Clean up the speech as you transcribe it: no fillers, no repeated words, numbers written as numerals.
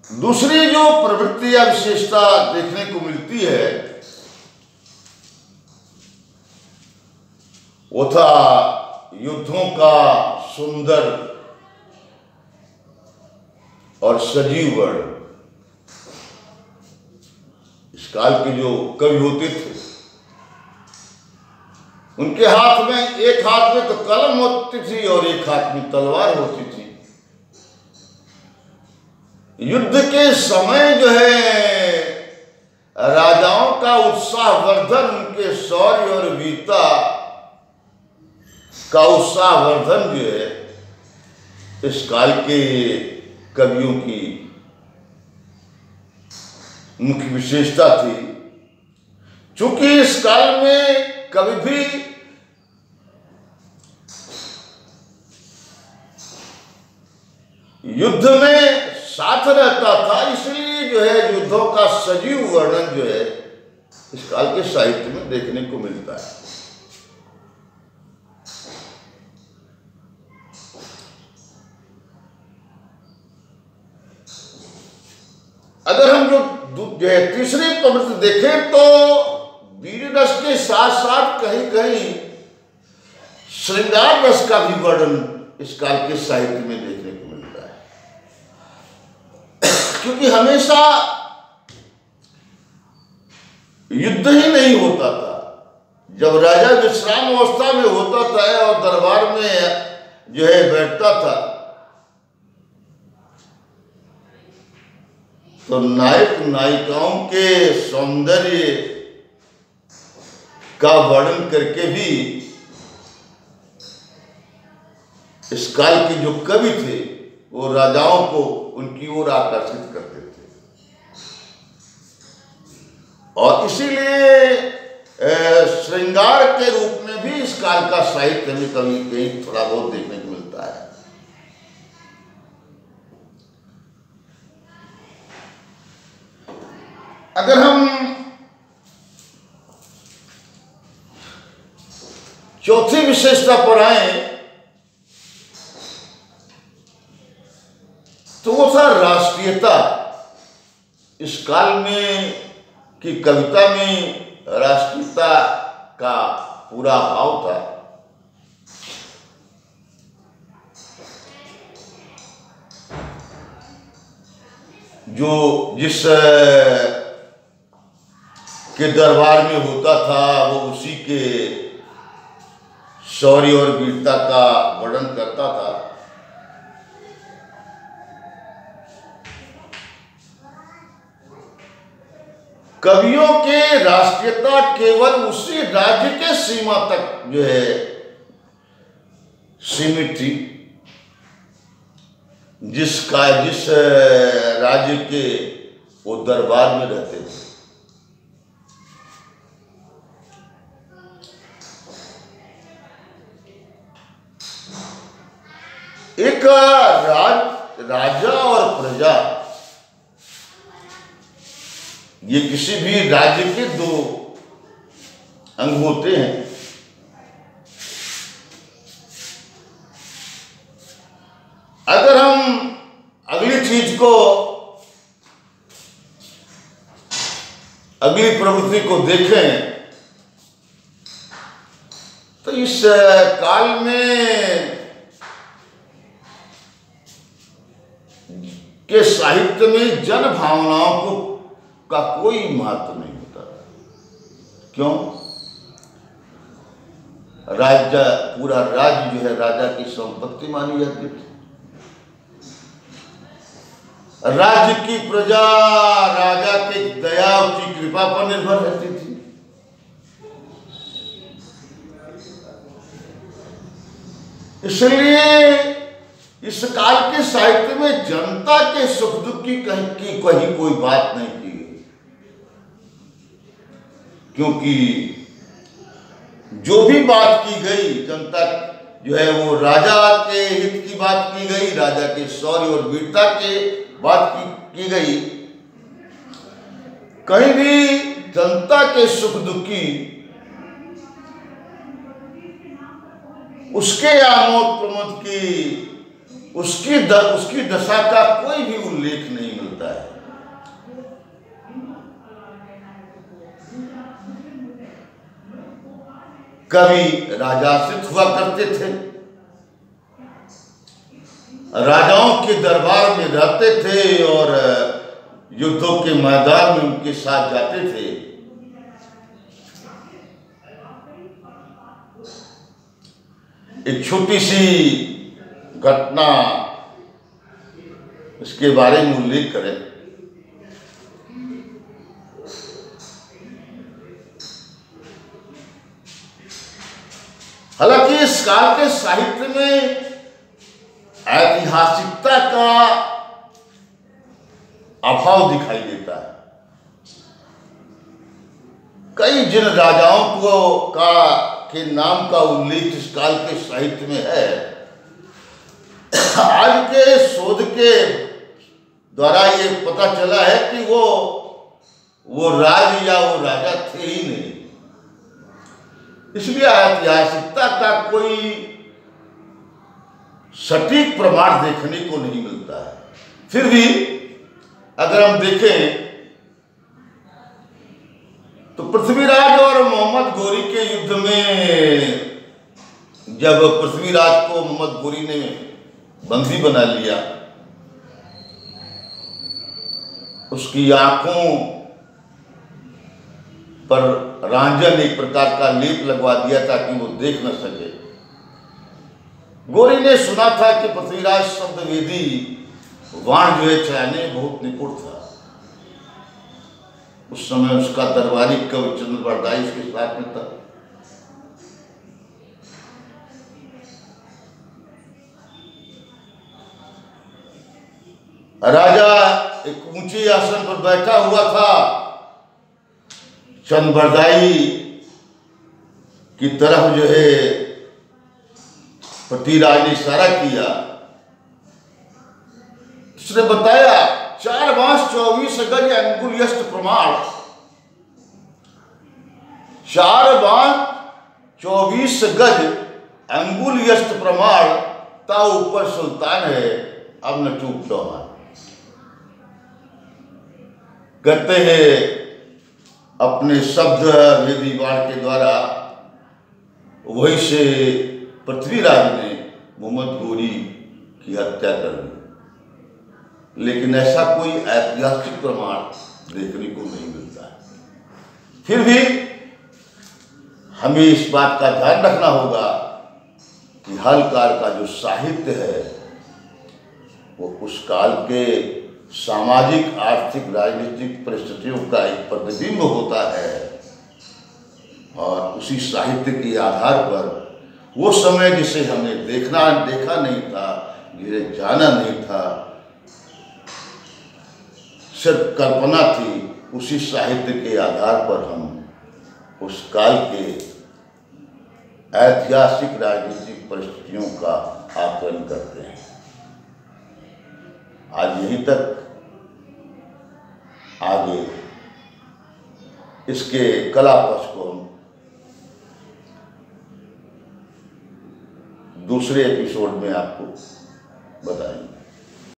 दूसरी जो प्रवृत्ति या विशेषता देखने को मिलती है वो था युद्धों का सुंदर और सजीव वर्णन। इस काल के जो कवि होते थे उनके हाथ में, एक हाथ में तो कलम होती थी और एक हाथ में तलवार होती थी। युद्ध के समय जो है राजाओं का उत्साहवर्धन, उनके शौर्य और वीरता का उत्साहवर्धन जो है इस काल के कवियों की मुख्य विशेषता थी। चूंकि इस काल में कभी भी युद्ध में साथ रहता था, इसलिए जो है युद्धों का सजीव वर्णन जो है इस काल के साहित्य में देखने को मिलता है। अगर हम जो है तीसरी प्रवृत्ति देखें तो वीर रस के साथ साथ कहीं कहीं श्रृंगार रस का भी वर्णन इस काल के साहित्य में देखने को मिलता है। क्योंकि हमेशा युद्ध ही नहीं होता था। जब राजा विश्राम अवस्था में होता था और दरबार में जो है बैठता था तो नायक नायिकाओं के सौंदर्य का वर्णन करके भी इस काल के जो कवि थे वो राजाओं को उनकी ओर आकर्षित करते थे। और इसीलिए श्रृंगार के रूप में भी इस काल का साहित्य में कभी कहीं थोड़ा बहुत देखने को मिलता है। अगर हम चौथी विशेषता पर आए तो वो था राष्ट्रीयता। इस काल में की कविता में राष्ट्रीयता का पूरा भाव था। जो जिस के दरबार में होता था वो उसी के शौर्य और वीरता का वर्णन करता था। कवियों के राष्ट्रीयता केवल उसी राज्य के सीमा तक जो है सीमित थी जिस राज्य के वो दरबार में रहते थे। एक राजा और प्रजा ये किसी भी राज्य के दो अंग होते हैं। अगर हम अगली चीज को, अगली प्रवृत्ति को देखें तो इस काल में के साहित्य में जन भावनाओं को का कोई महत्व नहीं होता। क्यों? राज्य, पूरा राज्य जो है राजा की संपत्ति मानी जाती थी। राज्य की प्रजा राजा के दया, उसकी कृपा पर निर्भर रहती थी। इसलिए इस काल के साहित्य में जनता के सुख दुख की कहीं कोई बात नहीं की गई। क्योंकि जो भी बात की गई जनता जो है वो राजा के हित की बात की गई, राजा के शौर्य और वीरता के बात की गई। कहीं भी जनता के सुख दुख की, उसके आमोद प्रमोद की, उसकी दशा का कोई भी उल्लेख नहीं मिलता है। कवि राजाश्रित हुआ करते थे, राजाओं के दरबार में रहते थे और युद्धों के मैदान में उनके साथ जाते थे। एक छोटी सी घटना इसके बारे में उल्लेख करें। हालांकि इस काल के साहित्य में ऐतिहासिकता का अभाव दिखाई देता है। कई जिन राजाओं के नाम का उल्लेख इस काल के साहित्य में है, आज के शोध के द्वारा ये पता चला है कि वो राज या वो राजा थे ही नहीं। इसलिए ऐतिहासिकता का कोई सटीक प्रमाण देखने को नहीं मिलता है। फिर भी अगर हम देखें तो पृथ्वीराज और मोहम्मद गोरी के युद्ध में जब पृथ्वीराज को मोहम्मद गोरी ने बंदी बना लिया, उसकी आंखों पर रांझन एक प्रकार का लेप लगवा दिया ताकि वो देख न सके। गोरी ने सुना था कि पृथ्वीराज शब्दवेदी वाण जो है चलाने में बहुत निपुण था। उस समय उसका दरबारी कवि चंद्रबरदाई उसके साथ में था। राजा एक ऊंचे आसन पर बैठा हुआ था। चंद्रबरदाई की तरफ जो है पृथ्वीराज ने इशारा किया। उसने बताया 4 बांस 24 गज अंगुल यष्ट प्रमाण। 4 बांस 24 गज अंगुल यष्ट प्रमाण, ता ऊपर सुल्तान है अब न चूक चौहान। कहते हैं अपने शब्द वेदी बाण के द्वारा वही से पृथ्वीराज ने मोहम्मद गोरी की हत्या कर दी। लेकिन ऐसा कोई ऐतिहासिक प्रमाण देखने को नहीं मिलता है। फिर भी हमें इस बात का ध्यान रखना होगा कि हाल काल का जो साहित्य है वो उस काल के सामाजिक, आर्थिक, राजनीतिक परिस्थितियों का एक प्रतिबिंब होता है और उसी साहित्य के आधार पर वो समय जिसे हमें देखा नहीं था, जिसे जाना नहीं था, सिर्फ कल्पना थी, उसी साहित्य के आधार पर हम उस काल के ऐतिहासिक राजनीतिक परिस्थितियों का आकलन करते हैं। आज यहीं तक। आगे इसके कला पक्ष को हम दूसरे एपिसोड में आपको बताएंगे।